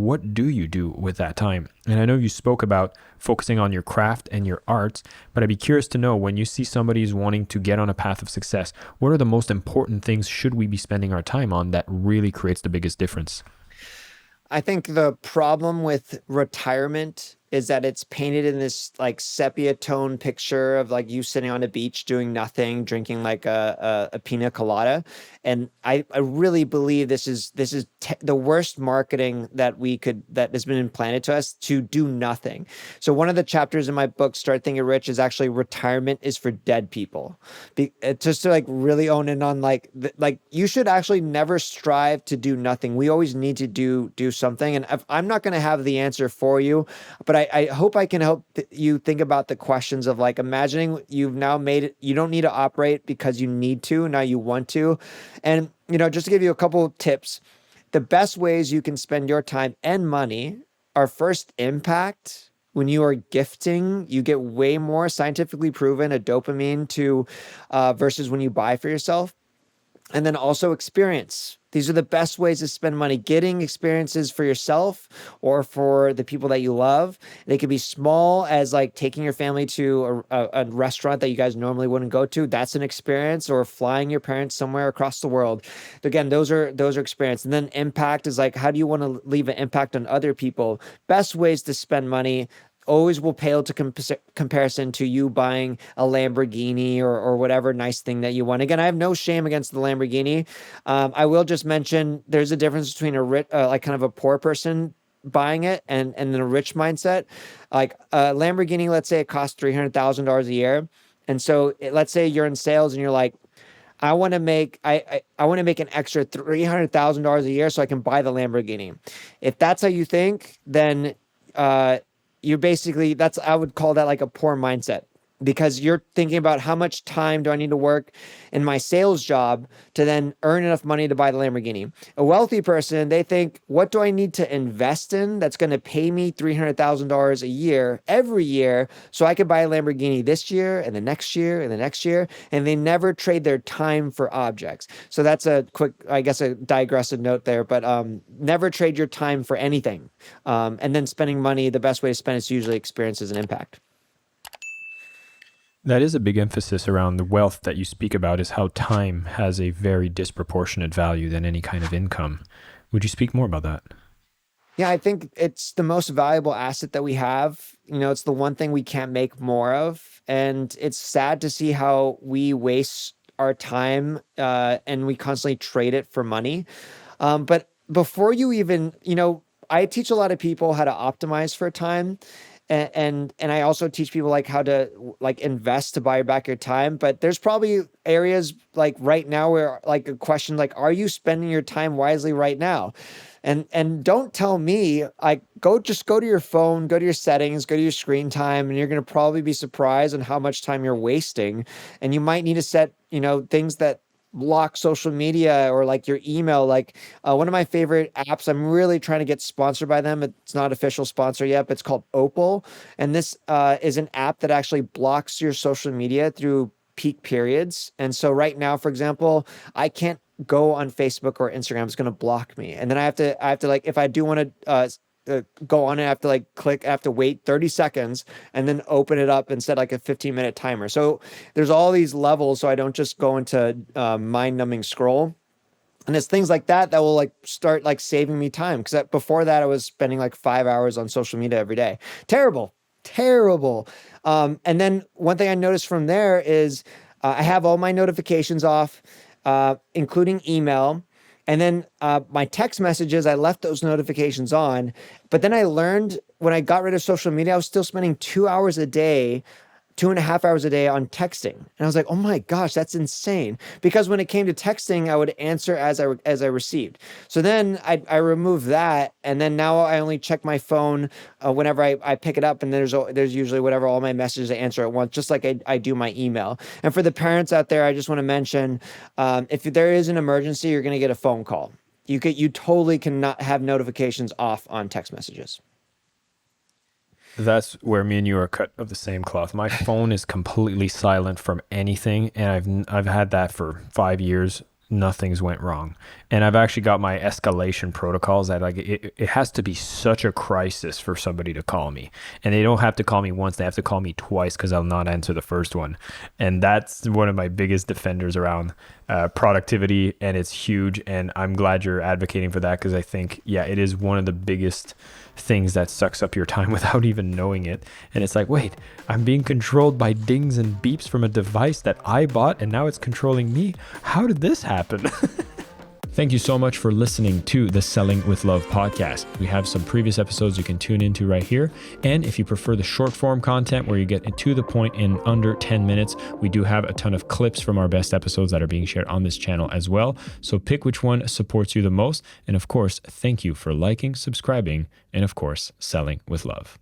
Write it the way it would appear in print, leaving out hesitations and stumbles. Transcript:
what do you do with that time? And I know you spoke about focusing on your craft and your arts, but I'd be curious to know, when you see somebody's wanting to get on a path of success, what are the most important things should we be spending our time on that really creates the biggest difference? I think the problem with retirement is that it's painted in this like sepia tone picture of like you sitting on a beach doing nothing, drinking like a pina colada. And I really believe this is the worst marketing that has been implanted to us, to do nothing. So one of the chapters in my book, Start Thinking Rich, is actually retirement is for dead people. Just to like really own in on like you should actually never strive to do nothing. We always need to do something. And I'm not going to have the answer for you, but I hope I can help you think about the questions of like imagining you've now made it. You don't need to operate because you need to. Now you want to. And, just to give you a couple of tips, the best ways you can spend your time and money are first impact. When you are gifting, you get way more scientifically proven a dopamine to versus when you buy for yourself. And then also experience. These are the best ways to spend money, getting experiences for yourself or for the people that you love. They could be small as like taking your family to a restaurant that you guys normally wouldn't go to. That's an experience, or flying your parents somewhere across the world. Again, those are experience. And then impact is like, how do you want to leave an impact on other people? Best ways to spend money always will pale to comparison to you buying a Lamborghini or whatever nice thing that you want. Again, I have no shame against the Lamborghini. I will just mention there's a difference between a rich, like kind of a poor person buying it and then a rich mindset. Like a Lamborghini, let's say it costs $300,000 a year. And so let's say you're in sales and you're like, I want to make I want to make an extra $300,000 a year so I can buy the Lamborghini. If that's how you think, then you're basically, I would call that like a poor mindset, because you're thinking about how much time do I need to work in my sales job to then earn enough money to buy the Lamborghini. A wealthy person, they think, what do I need to invest in that's going to pay me $300,000 a year every year so I could buy a Lamborghini this year and the next year and the next year, and they never trade their time for objects. So that's a quick, I guess, a digressive note there, but never trade your time for anything. And then spending money, the best way to spend is usually experiences and impact. That is a big emphasis around the wealth that you speak about, is how time has a very disproportionate value than any kind of income. Would you speak more about that? Yeah, I think it's the most valuable asset that we have. It's the one thing we can't make more of. And it's sad to see how we waste our time and we constantly trade it for money. But before you even, I teach a lot of people how to optimize for time. And I also teach people like how to like invest to buy back your time. But there's probably areas like right now where like a question like, are you spending your time wisely right now? And don't tell me, like, just go to your phone, go to your settings, go to your screen time, and you're going to probably be surprised on how much time you're wasting. And you might need to set, things that block social media or like your email. Like one of my favorite apps, I'm really trying to get sponsored by them. It's not official sponsor yet, but it's called Opal. And this is an app that actually blocks your social media through peak periods. And so right now, for example, I can't go on Facebook or Instagram. It's going to block me. And then I have to like, if I do want to go on it, I have to like click, I have to wait 30 seconds and then open it up and set like a 15-minute timer. So there's all these levels. So I don't just go into mind numbing scroll. And it's things like that will like start like saving me time. Because before that, I was spending like 5 hours on social media every day. Terrible, terrible. And then one thing I noticed from there is I have all my notifications off, including email. And then my text messages, I left those notifications on. But then I learned when I got rid of social media, I was still spending 2 hours a day, 2.5 hours a day on texting. And I was like, oh my gosh, that's insane. Because when it came to texting, I would answer as I received. So then I removed that. And then now I only check my phone whenever I pick it up. And there's usually whatever, all my messages I answer at once, just like I do my email. And for the parents out there, I just want to mention, if there is an emergency, you're going to get a phone call. You totally cannot have notifications off on text messages. That's where me and you are cut of the same cloth. My phone is completely silent from anything, and I've had that for 5 years. nothing's went wrong. And I've actually got my escalation protocols that like it has to be such a crisis for somebody to call me. And they don't have to call me once, they have to call me twice because I'll not answer the first one. And that's one of my biggest defenders around productivity, and it's huge. And I'm glad you're advocating for that, because I think, yeah, it is one of the biggest things that sucks up your time without even knowing it. And it's like, wait, I'm being controlled by dings and beeps from a device that I bought, and now it's controlling me. How did this happen? Thank you so much for listening to the Selling with Love podcast. We have some previous episodes you can tune into right here. And if you prefer the short form content where you get to the point in under 10 minutes, we do have a ton of clips from our best episodes that are being shared on this channel as well. So pick which one supports you the most. And of course, thank you for liking, subscribing, and of course, selling with love.